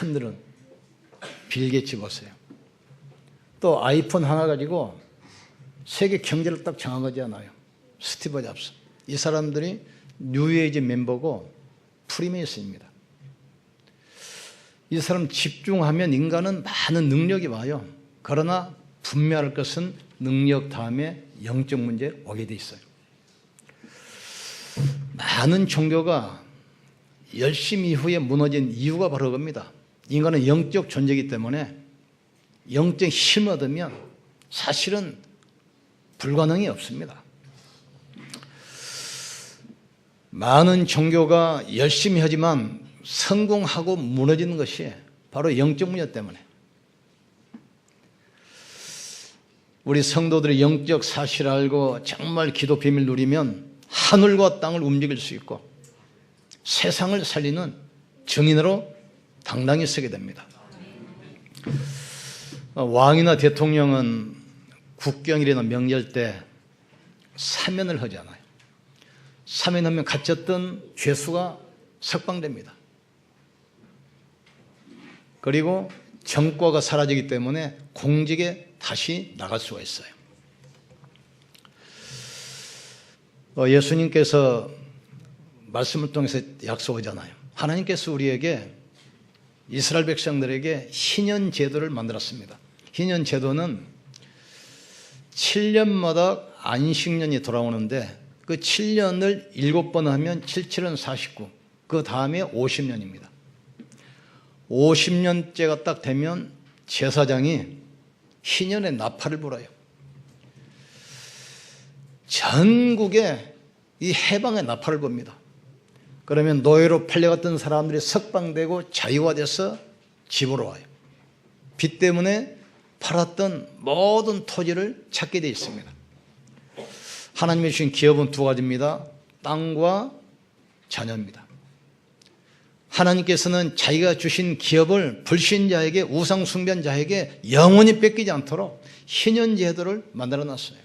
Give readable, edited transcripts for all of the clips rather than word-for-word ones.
흔드는 빌 게이츠 보세요. 또 아이폰 하나 가지고 세계 경제를 딱 장악하지 않아요. 스티브 잡스. 이 사람들이 뉴에이지 멤버고 프리메이슨입니다. 이 사람 집중하면 인간은 많은 능력이 와요. 그러나 분명할 것은 능력 다음에 영적 문제 오게 돼 있어요. 많은 종교가 열심 이후에 무너진 이유가 바로 그겁니다. 인간은 영적 존재이기 때문에 영적 힘을 얻으면 사실은 불가능이 없습니다. 많은 종교가 열심히 하지만 성공하고 무너지는 것이 바로 영적 문제 때문에. 우리 성도들이 영적 사실을 알고 정말 기도 비밀 누리면 하늘과 땅을 움직일 수 있고 세상을 살리는 증인으로 당당히 서게 됩니다. 왕이나 대통령은 국경일이나 명절 때 사면을 하잖아요. 사면하면 갇혔던 죄수가 석방됩니다. 그리고 정과가 사라지기 때문에 공직에 다시 나갈 수가 있어요. 예수님께서 말씀을 통해서 약속하잖아요. 하나님께서 우리에게 이스라엘 백성들에게 희년 제도를 만들었습니다. 희년 제도는 7년마다 안식년이 돌아오는데 그 7년을 7번 하면 77은 49, 그 다음에 50년입니다. 50년째가 딱 되면 제사장이 희년의 나팔을 불어요. 전국에 이 해방의 나팔을 붑니다. 그러면 노예로 팔려갔던 사람들이 석방되고 자유가 돼서 집으로 와요. 빚 때문에 팔았던 모든 토지를 찾게 되어 있습니다. 하나님이 주신 기업은 두 가지입니다. 땅과 자녀입니다. 하나님께서는 자기가 주신 기업을 불신자에게, 우상숭배자에게 영원히 뺏기지 않도록 희년제도를 만들어놨어요.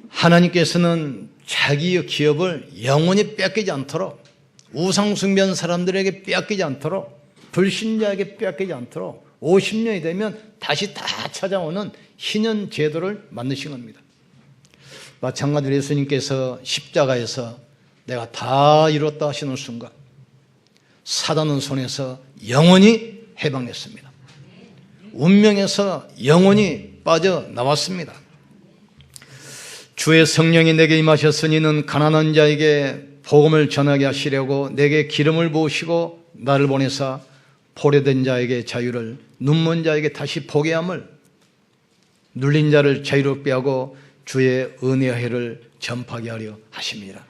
하나님께서는 자기의 기업을 영원히 뺏기지 않도록, 우상숭배하는 사람들에게 뺏기지 않도록, 불신자에게 뺏기지 않도록 50년이 되면 다시 다 찾아오는 희년제도를 만드신 겁니다. 마찬가지로 예수님께서 십자가에서 내가 다 이뤘다 하시는 순간 사단의 손에서 영원히 해방됐습니다. 운명에서 영원히 빠져나왔습니다. 주의 성령이 내게 임하셨으니 이는 가난한 자에게 복음을 전하게 하시려고 내게 기름을 부으시고 나를 보내사 포로된 자에게 자유를, 눈먼 자에게 다시 보게 함을, 눌린 자를 자유롭게 하고 주의 은혜의 해를 전파하게 하려 하심이라.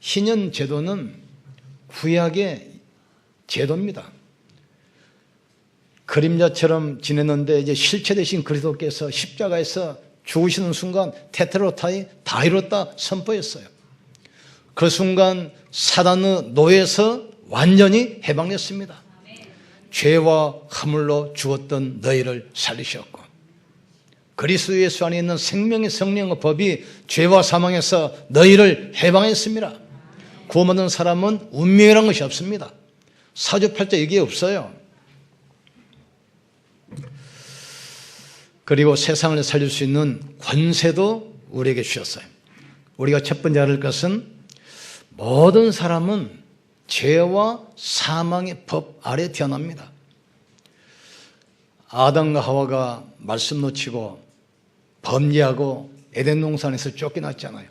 희년 제도는 구약의 제도입니다. 그림자처럼 지냈는데 이제 실체 되신 그리스도께서 십자가에서 죽으시는 순간 테트로타이 다 이뤘다 선포했어요. 그 순간 사단의 노예에서 완전히 해방됐습니다. 죄와 허물로 죽었던 너희를 살리셨고 그리스도 예수 안에 있는 생명의 성령의 법이 죄와 사망에서 너희를 해방했습니다. 구원받은 사람은 운명이라는 것이 없습니다. 사주팔자 이게 없어요. 그리고 세상을 살릴 수 있는 권세도 우리에게 주셨어요. 우리가 첫 번째 알을 것은 모든 사람은 죄와 사망의 법 아래 태어납니다. 아담과 하와가 말씀 놓치고 범죄하고 에덴 동산에서 쫓겨났잖아요.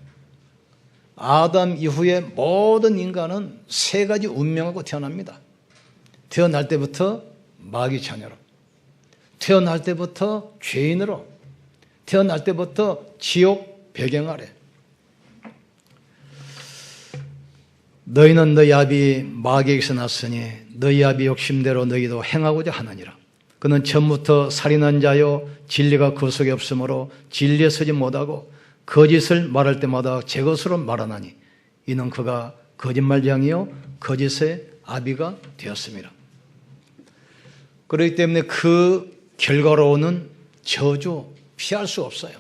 아담 이후에 모든 인간은 세 가지 운명하고 태어납니다. 태어날 때부터 마귀 자녀로, 태어날 때부터 죄인으로, 태어날 때부터 지옥 배경 아래. 너희는 너희 아비 마귀에게서 났으니 너희 아비 욕심대로 너희도 행하고자 하느니라. 그는 처음부터 살인한 자요 진리가 그 속에 없으므로 진리에 서지 못하고 거짓을 말할 때마다 제 것으로 말하나니 이는 그가 거짓말장이요 거짓의 아비가 되었습니다. 그렇기 때문에 그 결과로 오는 저주 피할 수 없어요.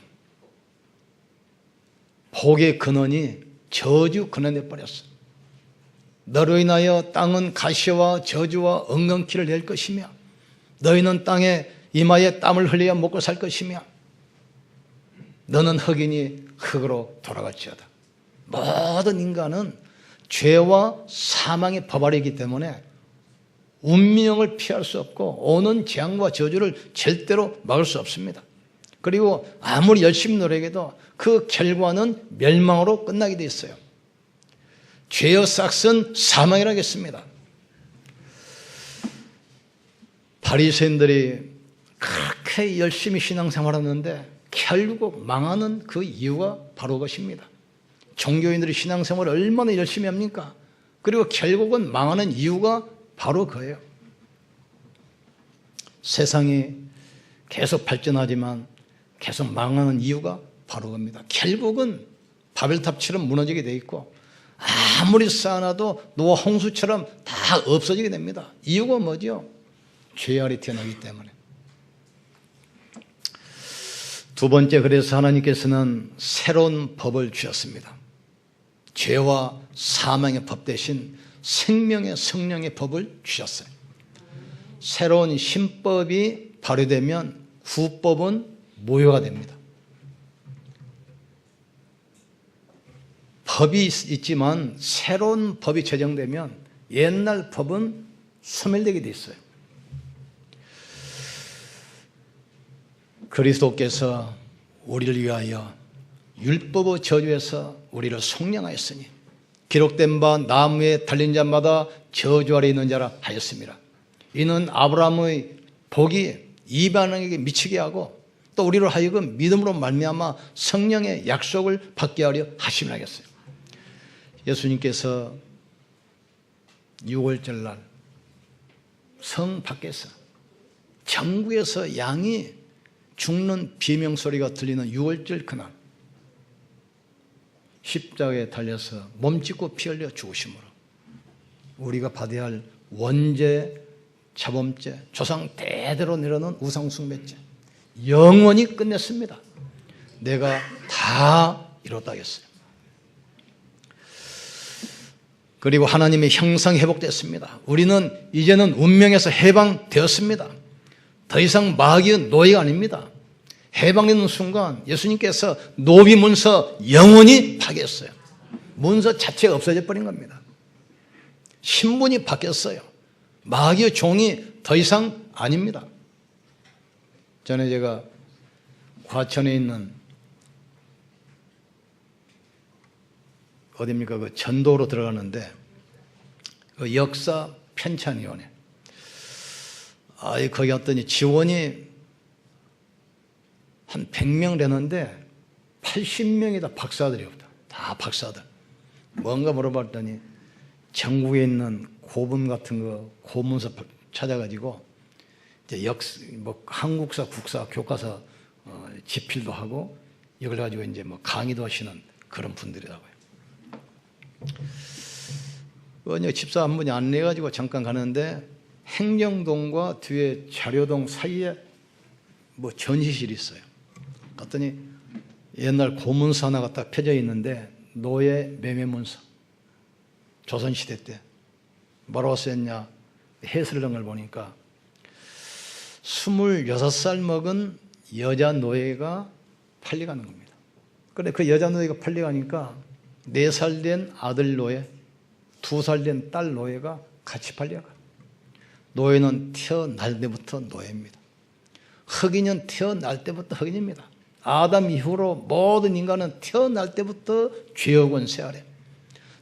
복의 근원이 저주 근원돼 버렸어요. 너로 인하여 땅은 가시와 저주와 엉겅퀴를 낼 것이며 너희는 땅에 이마에 땀을 흘려야 먹고 살 것이며 너는 흙이니 흙으로 돌아갈지어다. 모든 인간은 죄와 사망의 법 아래이기 때문에 운명을 피할 수 없고 오는 재앙과 저주를 절대로 막을 수 없습니다. 그리고 아무리 열심히 노력해도 그 결과는 멸망으로 끝나게 돼 있어요. 죄의 싹은 사망이라고 했습니다. 바리새인들이 그렇게 열심히 신앙생활하는데 결국 망하는 그 이유가 바로 그것입니다. 종교인들이 신앙생활을 얼마나 열심히 합니까? 그리고 결국은 망하는 이유가 바로 그예요. 세상이 계속 발전하지만 계속 망하는 이유가 바로 그겁니다. 결국은 바벨탑처럼 무너지게 돼 있고 아무리 쌓아놔도 노아 홍수처럼 다 없어지게 됩니다. 이유가 뭐죠? 죄 아래 태어나기 때문에. 두 번째, 그래서 하나님께서는 새로운 법을 주셨습니다. 죄와 사망의 법 대신 생명의 성령의 법을 주셨어요. 새로운 신법이 발효되면 후법은 무효가 됩니다. 법이 있지만 새로운 법이 제정되면 옛날 법은 소멸되게 돼 있어요. 그리스도께서 우리를 위하여 율법의 저주에서 우리를 속량하였으니 기록된 바 나무에 달린 자마다 저주 아래 있는 자라 하였습니다. 이는 아브라함의 복이 이방인에게 미치게 하고 또 우리로 하여금 믿음으로 말미암아 성령의 약속을 받게 하려 하심이라 하겠어요. 예수님께서 6월절 날 성 밖에서 전국에서 양이 죽는 비명소리가 들리는 6월절 그날 십자가에 달려서 몸짓고 피 흘려 죽으심으로 우리가 받아야 할 원죄, 자범죄, 조상 대대로 내려오는 우상숭배죄 영원히 끝냈습니다. 내가 다 이뤘다 하겠어요. 그리고 하나님의 형상 회복됐습니다. 우리는 이제는 운명에서 해방되었습니다. 더 이상 마귀의 노예가 아닙니다. 해방되는 순간 예수님께서 노비 문서 영원히 파괴했어요. 문서 자체가 없어져 버린 겁니다. 신분이 바뀌었어요. 마귀의 종이 더 이상 아닙니다. 전에 제가 과천에 있는 어디입니까? 그 전도로 들어가는데 그 역사 편찬위원회 거기 갔더니 지원이 한 100명 되는데 80명이 다 박사들이었다. 다 박사들. 뭔가 물어봤더니 전국에 있는 고분 같은 거 고문서 찾아가지고 이제 한국사, 국사, 교과서 집필도 하고 이걸 가지고 이제 뭐 강의도 하시는 그런 분들이라고요. 어느 집사 한 분이 안내해가지고 잠깐 가는데 행정동과 뒤에 자료동 사이에 뭐 전시실이 있어요. 갔더니 옛날 고문서 하나가 딱 펴져 있는데 노예 매매문서 조선시대 때 뭐라고 써있냐 해설을 한 걸 보니까 26살 먹은 여자 노예가 팔려가는 겁니다. 그런데 그 여자 노예가 팔려가니까 4살 된 아들 노예, 2살 된 딸 노예가 같이 팔려가. 노예는 태어날 때부터 노예입니다. 흑인은 태어날 때부터 흑인입니다. 아담 이후로 모든 인간은 태어날 때부터 죄의 권세 아래,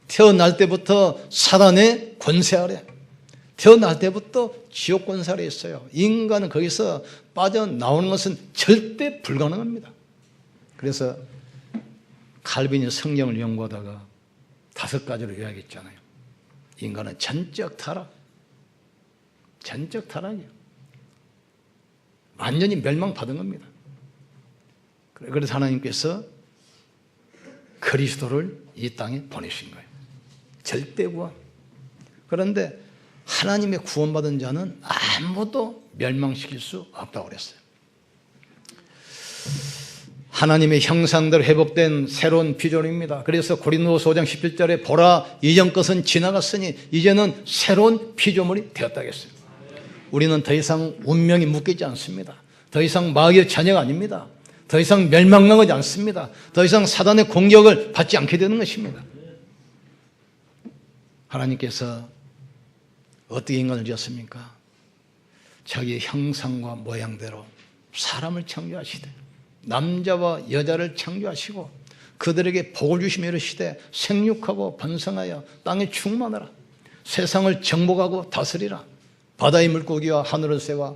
태어날 때부터 사단의 권세 아래, 태어날 때부터 지옥 권세 아래 있어요. 인간은 거기서 빠져나오는 것은 절대 불가능합니다. 그래서 칼빈이 성경을 연구하다가 5가지로 요약했잖아요. 인간은 전적 타락, 전적 타락이에요. 완전히 멸망받은 겁니다. 그래서 하나님께서 그리스도를 이 땅에 보내신 거예요. 절대 구원. 그런데 하나님의 구원받은 자는 아무도 멸망시킬 수 없다고 그랬어요. 하나님의 형상대로 회복된 새로운 피조물입니다. 그래서 고린도서 5장 17절에 보라 이전 것은 지나갔으니 이제는 새로운 피조물이 되었다겠어요. 우리는 더 이상 운명이 묶이지 않습니다. 더 이상 마귀의 자녀가 아닙니다. 더 이상 멸망당하지 않습니다. 더 이상 사단의 공격을 받지 않게 되는 것입니다. 하나님께서 어떻게 인간을 지었습니까? 자기의 형상과 모양대로 사람을 창조하시되 남자와 여자를 창조하시고 그들에게 복을 주시며 이르시되 생육하고 번성하여 땅에 충만하라. 세상을 정복하고 다스리라. 바다의 물고기와 하늘의 새와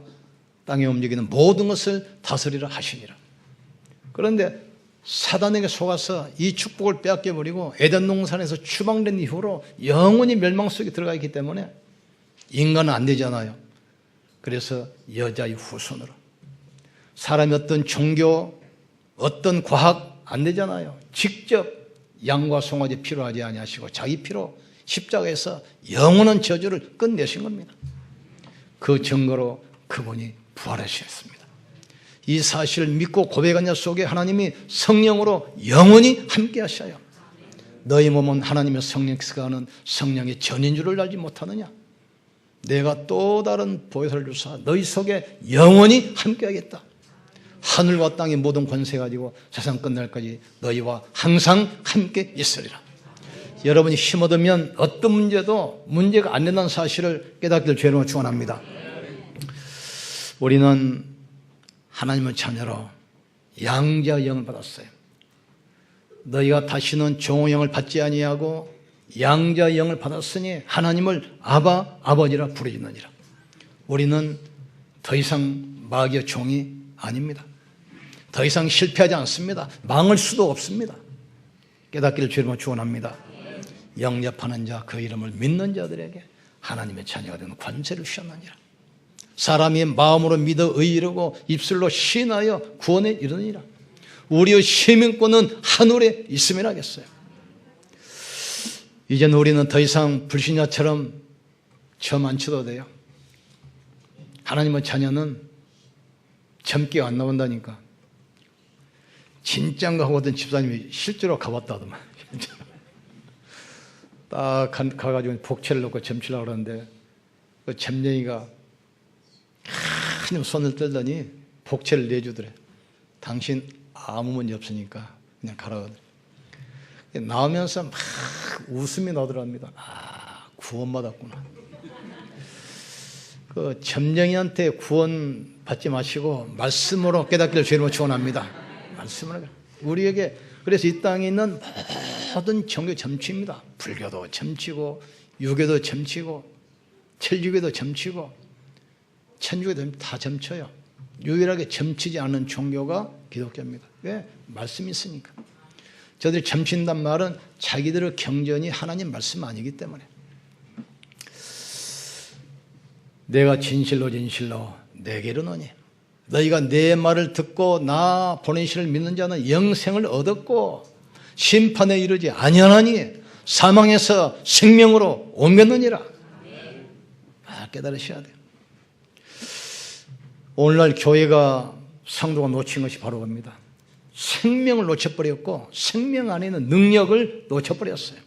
땅에 움직이는 모든 것을 다스리라 하시니라. 그런데 사단에게 속아서 이 축복을 빼앗겨버리고 에덴 동산에서 추방된 이후로 영원히 멸망 속에 들어가 있기 때문에 인간은 안 되잖아요. 그래서 여자의 후손으로 사람이 어떤 종교, 어떤 과학 안 되잖아요. 직접 양과 송아지 필요하지 아니하시고 자기 피로 십자가에서 영원한 저주를 끝내신 겁니다. 그 증거로 그분이 부활하셨습니다. 이 사실을 믿고 고백한 자 속에 하나님이 성령으로 영원히 함께 하셔요. 너희 몸은 하나님의 성령께서 하는 성령의 전인 줄을 알지 못하느냐? 내가 또 다른 보혜사를 주사 너희 속에 영원히 함께 하겠다. 하늘과 땅의 모든 권세 가지고 세상 끝날까지 너희와 항상 함께 있으리라. 여러분이 힘 얻으면 어떤 문제도 문제가 안 된다는 사실을 깨닫기를 주의로 축원합니다. 우리는 하나님의 자녀로 양자의 영을 받았어요. 너희가 다시는 종의 영을 받지 아니하고 양자의 영을 받았으니 하나님을 아바 아버지라 부르짖느니라. 우리는 더 이상 마귀의 종이 아닙니다. 더 이상 실패하지 않습니다. 망할 수도 없습니다. 깨닫기를 주의로 축원합니다. 영접하는 자 그 이름을 믿는 자들에게 하나님의 자녀가 되는 권세를 주셨느니라. 사람이 마음으로 믿어 의에 이르고 입술로 시인하여 구원에 이르느니라. 우리의 시민권은 하늘에 있음이라 하겠어요. 이제는 우리는 더 이상 불신자처럼 점 안 쳐도 돼요. 하나님의 자녀는 점괘가 안 나온다니까. 진짠가 하고 어떤 집사님이 실제로 가봤다더만. 딱 가가지고 복채를 놓고 점치려고 그러는데 그 점쟁이가 한참 손을 떨더니 복채를 내주더래. 당신 아무 문제 없으니까 그냥 가라. 나오면서 막 웃음이 나더랍니다. 아, 구원받았구나. 그 점쟁이한테 구원 받지 마시고 말씀으로 깨닫기를 주님으로 축원합니다. 말씀으로. 우리에게 그래서 이 땅에 있는 모든 종교 점치입니다. 불교도 점치고 유교도 점치고 천주교도 점치고 천주교도 다 점쳐요. 유일하게 점치지 않는 종교가 기독교입니다. 왜? 말씀이 있으니까. 저들이 점친단 말은 자기들의 경전이 하나님 말씀 아니기 때문에. 내가 진실로 진실로 내게 이르노니 너희가 내 말을 듣고 나 보내신 이를 믿는 자는 영생을 얻었고 심판에 이르지 아니하나니 사망에서 생명으로 옮겼느니라. 깨달으셔야 돼요. 오늘날 교회가 성도가 놓친 것이 바로 겁니다. 생명을 놓쳐버렸고 생명 안에 있는 능력을 놓쳐버렸어요.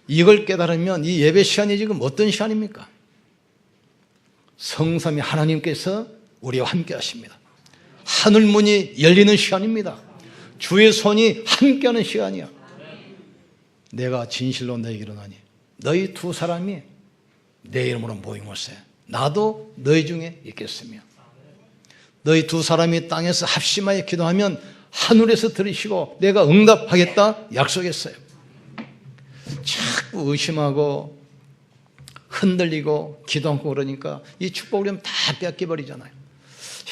이걸 깨달으면 이 예배 시간이 지금 어떤 시간입니까? 성삼위 하나님께서 우리와 함께 하십니다. 하늘문이 열리는 시간입니다. 주의 손이 함께하는 시간이야. 내가 진실로 너희에게 이르노니 너희 두 사람이 내 이름으로 모인 곳에 나도 너희 중에 있겠으며 너희 두 사람이 땅에서 합심하여 기도하면 하늘에서 들으시고 내가 응답하겠다 약속했어요. 자꾸 의심하고 흔들리고 기도 않고 그러니까 이 축복을 다 뺏겨버리잖아요.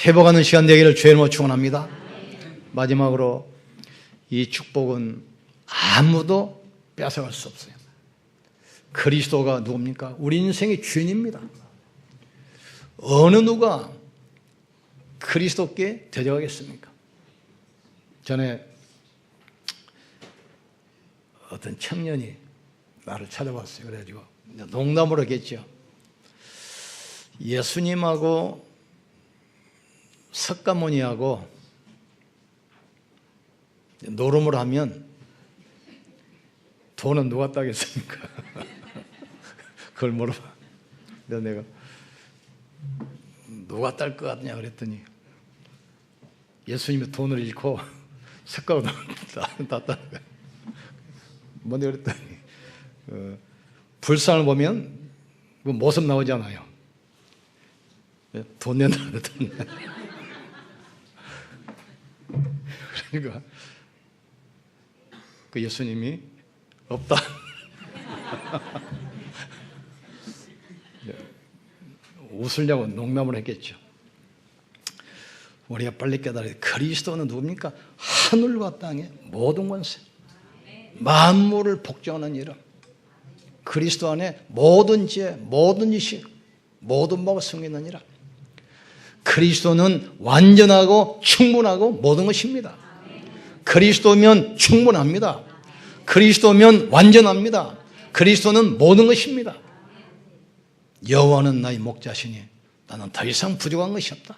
회복하는 시간 되기를 주님으로 축원합니다. 마지막으로 이 축복은 아무도 뺏어갈 수 없어요. 그리스도가 누굽니까? 우리 인생의 주인입니다. 어느 누가 그리스도께 대적하겠습니까? 전에 어떤 청년이 나를 찾아왔어요. 그래가지고 농담으로 했겠죠. 예수님하고 석가모니하고 노름을 하면 돈은 누가 따겠습니까? 그걸 물어봐. 내가 누가 딸 것 같냐 그랬더니 예수님이 돈을 잃고 석가가 땄다는 거야. 뭔데 그랬더니 불상을 보면 그 모습 나오잖아요. 돈 낸다 그랬더니 그러니까 그 예수님이 없다. 웃으려고 농담을 했겠죠. 우리가 빨리 깨달아야 돼. 그리스도는 누굽니까? 하늘과 땅의 모든 권세, 만물을 복종하는 이름. 그리스도 안에 모든 지혜, 모든 지식, 모든 바가 숨겨있는 이름. 그리스도는 완전하고 충분하고 모든 것입니다. 그리스도면 충분합니다. 그리스도면 완전합니다. 그리스도는 모든 것입니다. 여호와는 나의 목자시니 나는 더 이상 부족한 것이 없다.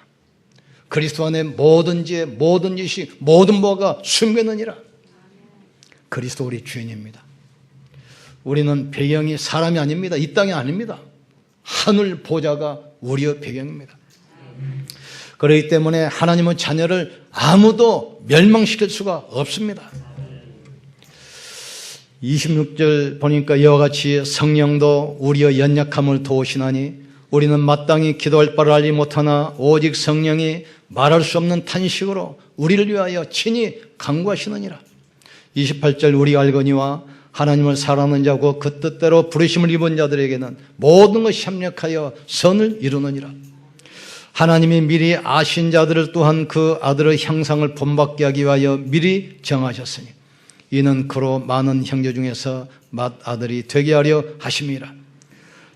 그리스도 안에 모든 지혜, 모든 지식, 모든 바가 숨겨있느니라. 그리스도 우리 주인입니다. 우리는 배경이 사람이 아닙니다. 이 땅이 아닙니다. 하늘 보좌가 우리의 배경입니다. 그렇기 때문에 하나님은 자녀를 아무도 멸망시킬 수가 없습니다. 26절 보니까 이와 같이 성령도 우리의 연약함을 도우시나니 우리는 마땅히 기도할 바를 알지 못하나 오직 성령이 말할 수 없는 탄식으로 우리를 위하여 친히 간구하시느니라. 28절 우리가 알거니와 하나님을 사랑하는 자고 그 뜻대로 부르심을 입은 자들에게는 모든 것이 협력하여 선을 이루느니라. 하나님이 미리 아신 자들을 또한 그 아들의 형상을 본받게 하기 위하여 미리 정하셨으니 이는 그로 많은 형제 중에서 맏아들이 되게 하려 하심이라.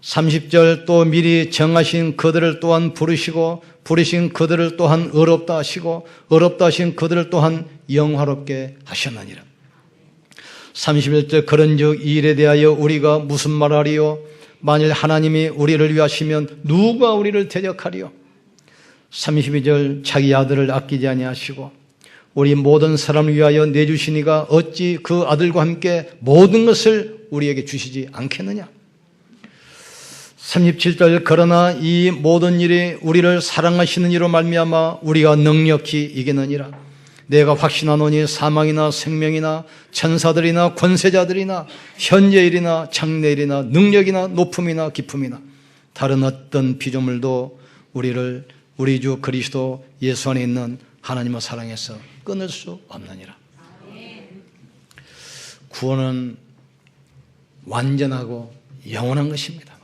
30절 또 미리 정하신 그들을 또한 부르시고 부르신 그들을 또한 의롭다 하시고 의롭다 하신 그들을 또한 영화롭게 하셨느니라. 31절 그런즉 이 일에 대하여 우리가 무슨 말하리요? 만일 하나님이 우리를 위하시면 누가 우리를 대적하리요? 32절 자기 아들을 아끼지 아니하시고 우리 모든 사람을 위하여 내주시니가 어찌 그 아들과 함께 모든 것을 우리에게 주시지 않겠느냐? 37절 그러나 이 모든 일이 우리를 사랑하시는 이로 말미암아 우리가 능력히 이기느니라. 내가 확신하노니 사망이나 생명이나 천사들이나 권세자들이나 현재일이나 장래일이나 능력이나 높음이나 깊음이나 다른 어떤 피조물도 우리를 우리 주 그리스도 예수 안에 있는 하나님의 사랑에서 끊을 수 없느니라. 구원은 완전하고 영원한 것입니다.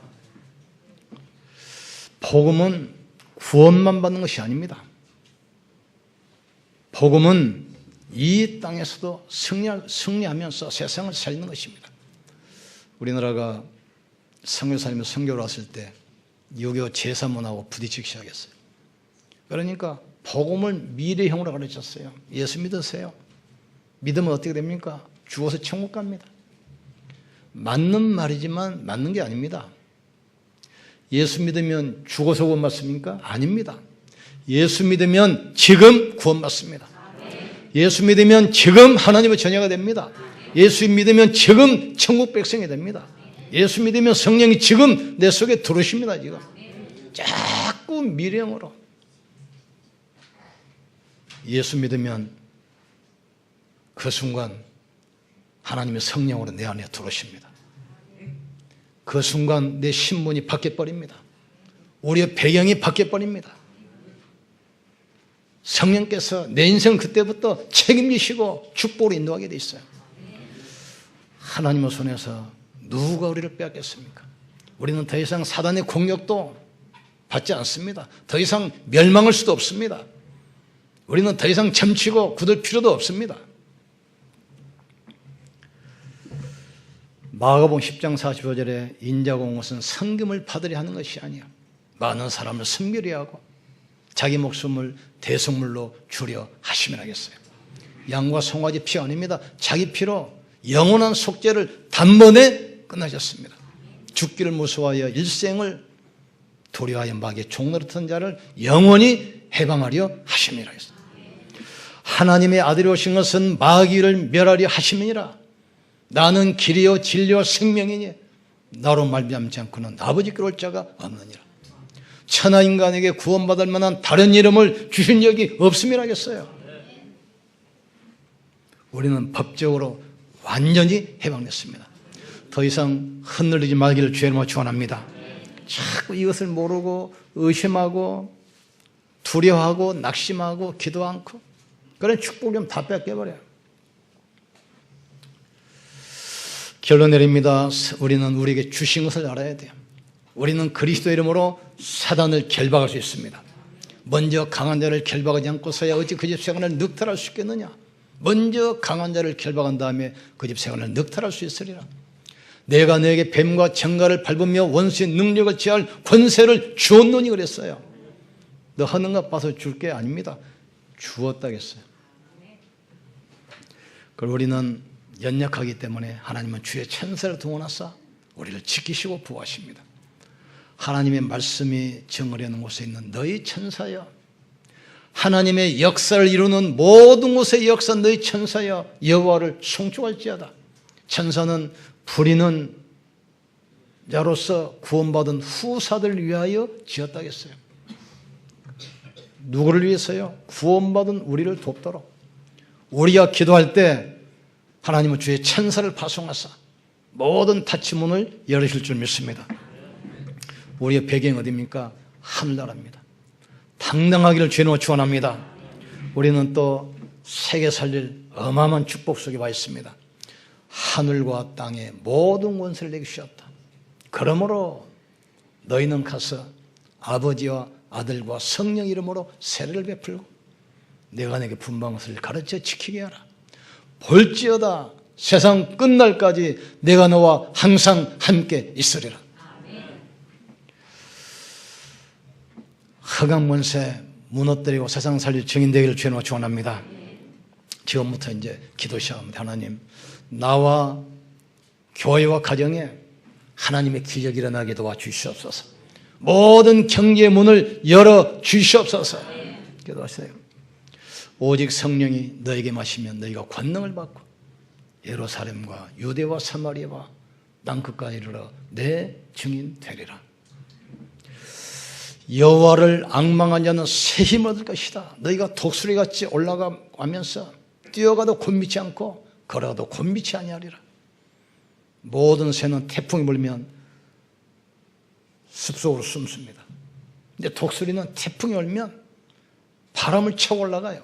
복음은 구원만 받는 것이 아닙니다. 복음은 이 땅에서도 승리하면서 세상을 살리는 것입니다. 우리나라가 선교사님이 선교를 왔을 때 유교 제사문하고 부딪히기 시작했어요. 그러니까 복음을 미래형으로 가르쳤어요. 예수 믿으세요. 믿으면 어떻게 됩니까? 죽어서 천국 갑니다. 맞는 말이지만 맞는 게 아닙니다. 예수 믿으면 죽어서 구원받습니까? 아닙니다. 예수 믿으면 지금 구원받습니다. 예수 믿으면 지금 하나님의 자녀가 됩니다. 예수 믿으면 지금 천국 백성이 됩니다. 예수 믿으면 성령이 지금 내 속에 들어오십니다. 지금 자꾸 미래형으로. 예수 믿으면 그 순간 하나님의 성령으로 내 안에 들어오십니다. 그 순간 내 신분이 바뀌어버립니다. 우리의 배경이 바뀌어버립니다. 성령께서 내 인생 그때부터 책임지시고 축복으로 인도하게 돼 있어요. 하나님의 손에서 누가 우리를 빼앗겠습니까? 우리는 더 이상 사단의 공격도 받지 않습니다. 더 이상 멸망할 수도 없습니다. 우리는 더 이상 점치고 굳을 필요도 없습니다. 마가복음 10장 45절에 인자가 온 것은 섬김을 받으려 하는 것이 아니야. 많은 사람을 섬기려 하고 자기 목숨을 대속물로 주려 하심이라 하겠어요. 양과 송아지 피 아닙니다. 자기 피로 영원한 속죄를 단번에 끝나셨습니다. 죽기를 무서워하여 일생을 도리하여 마귀의 종노릇한 자를 영원히 해방하려 하심이라 했어요. 하나님의 아들이 오신 것은 마귀를 멸하려 하심이니라. 나는 길이요 진리요 생명이니 나로 말미암지 않고는 아버지께로 올 자가 없느니라. 천하 인간에게 구원받을 만한 다른 이름을 주신 적이 없음이라 하겠어요. 우리는 법적으로 완전히 해방됐습니다. 더 이상 흔들리지 말기를 주의 이름으로 축원합니다. 자꾸 이것을 모르고 의심하고 두려워하고 낙심하고 기도 않고 그런 축복을 좀 다 뺏겨버려요. 결론 내립니다. 우리는 우리에게 주신 것을 알아야 돼요. 우리는 그리스도 이름으로 사단을 결박할 수 있습니다. 먼저 강한 자를 결박하지 않고서야 어찌 그 집 생활을 늑탈할 수 있겠느냐. 먼저 강한 자를 결박한 다음에 그 집 생활을 늑탈할 수 있으리라. 내가 너에게 뱀과 정갈을 밟으며 원수의 능력을 제할 권세를 주었노니 그랬어요. 너 하는가 봐서 줄 게 아닙니다. 주었다겠어요. 그리고 우리는 연약하기 때문에 하나님은 주의 천사를 동원하사 우리를 지키시고 보호하십니다. 하나님의 말씀이 정하려는 곳에 있는 너희 천사여, 하나님의 역사를 이루는 모든 곳의 역사 너희 천사여 여호와를 송축할지어다. 천사는 부리는 자로서 구원받은 후사들을 위하여 지었다겠어요. 누구를 위해서요? 구원받은 우리를 돕도록. 우리가 기도할 때 하나님은 주의 천사를 파송하사 모든 닫힌 문을 열으실 줄 믿습니다. 우리의 배경이 어디입니까? 하늘나라입니다. 당당하기를 주님으로 축원합니다. 우리는 또 세계 살릴 어마어마한 축복 속에 와 있습니다. 하늘과 땅의 모든 권세를 내게 주셨다. 그러므로 너희는 가서 아버지와 아들과 성령 이름으로 세례를 베풀고 내가 내게 분부한 것을 가르쳐 지키게 하라. 볼지어다 세상 끝날까지 내가 너와 항상 함께 있으리라. 흑암권세 무너뜨리고 세상 살릴 증인되기를 주님으로 축원합니다. 지금부터 이제 기도 시작합니다. 하나님, 나와 교회와 가정에 하나님의 기적이 일어나게 도와주시옵소서. 모든 경계의 문을 열어 주시옵소서. 기도하세요. 오직 성령이 너에게 마시면 너희가 권능을 받고 예루살렘과 유대와 사마리아와 땅끝까지 이르러 내 증인 되리라. 여호와를 앙망한 자는 새 힘을 얻을 것이다. 너희가 독수리같이 올라가면서 뛰어가도 곤미치 않고 걸어가도 곤미치 아니하리라. 모든 새는 태풍이 불면 숲속으로 숨습니다. 근데 독수리는 태풍이 오면 바람을 차고 올라가요.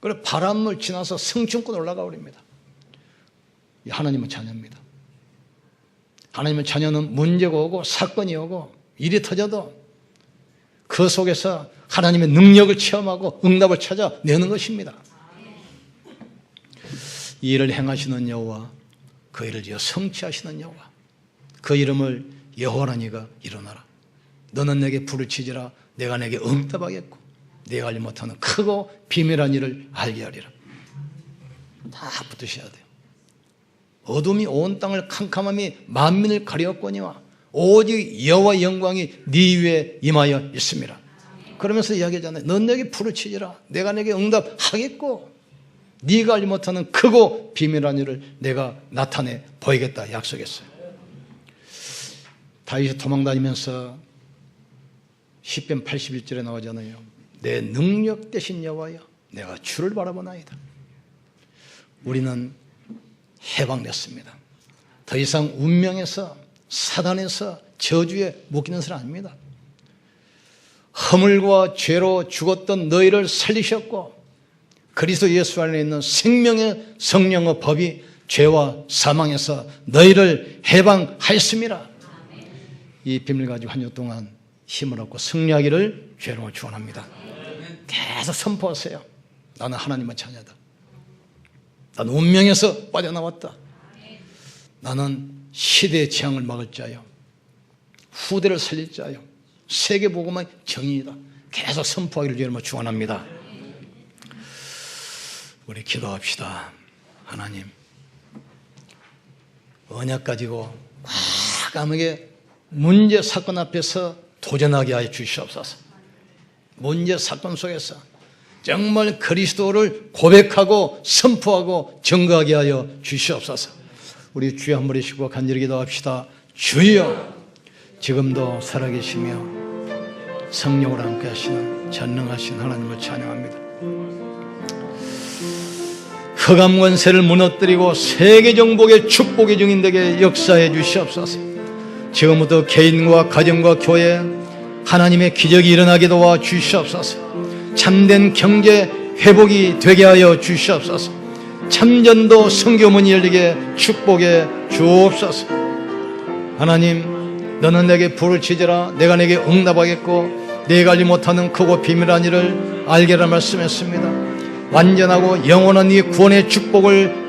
그래서 바람을 지나서 성층권 올라가 버립니다. 하나님은 자녀입니다. 하나님은 자녀는 문제가 오고 사건이 오고 일이 터져도 그 속에서 하나님의 능력을 체험하고 응답을 찾아내는 것입니다. 이 일을 행하시는 여호와, 그 일을 성취하시는 여호와, 그 이름을 여호와라는 이가 일어나라. 너는 내게 부르짖으라. 내가 내게 응답하겠고 내가 알지 못하는 크고 비밀한 일을 알게 하리라. 다 붙으셔야 돼요. 어둠이 온 땅을 캄캄함이 만민을 가리었거니와 오직 여호와의 영광이 네 위에 임하여 있습니다. 그러면서 이야기하잖아요. 넌 내게 부르짖으라. 내가 내게 응답하겠고 네가 알지 못하는 크고 비밀한 일을 내가 나타내 보이겠다 약속했어요. 다윗이 도망다니면서 시편 81절에 나오잖아요. 내 능력 되신 여호와여, 내가 주를 바라보나이다. 우리는 해방됐습니다. 더 이상 운명에서 사단에서 저주에 묶이는 사람 아닙니다. 허물과 죄로 죽었던 너희를 살리셨고 그리스도 예수 안에 있는 생명의 성령의 법이 죄와 사망에서 너희를 해방하였습니다. 이 비밀을 가지고 한 주 동안 힘을 얻고 승리하기를 주님으로 축원합니다. 계속 선포하세요. 나는 하나님의 자녀다. 나는 운명에서 빠져나왔다. 나는 시대의 재앙을 막을 자요, 후대를 살릴 자요, 세계복음의 정의이다. 계속 선포하기를 주님으로 축원합니다. 우리 기도합시다. 하나님, 언약 가지고 과감하게 문제 사건 앞에서 도전하게 하여 주시옵소서. 문제 사건 속에서 정말 그리스도를 고백하고 선포하고 증거하게 하여 주시옵소서. 우리 주여 한 번이시고 간절히 기도합시다. 주여, 지금도 살아계시며 성령을 함께 하시는 전능하신 하나님을 찬양합니다. 흑암 권세를 무너뜨리고 세계 정복의 축복의 증인되게 역사해 주시옵소서. 지금부터 개인과 가정과 교회 하나님의 기적이 일어나게 도와 주시옵소서. 참된 경제 회복이 되게 하여 주시옵소서. 참전도 성교문이 열리게 축복해 주옵소서. 하나님, 너는 내게 불을 치지라 내가 내게 응답하겠고 내가 알지 못하는 크고 비밀한 일을 알게라 말씀했습니다. 완전하고 영원한 이 구원의 축복을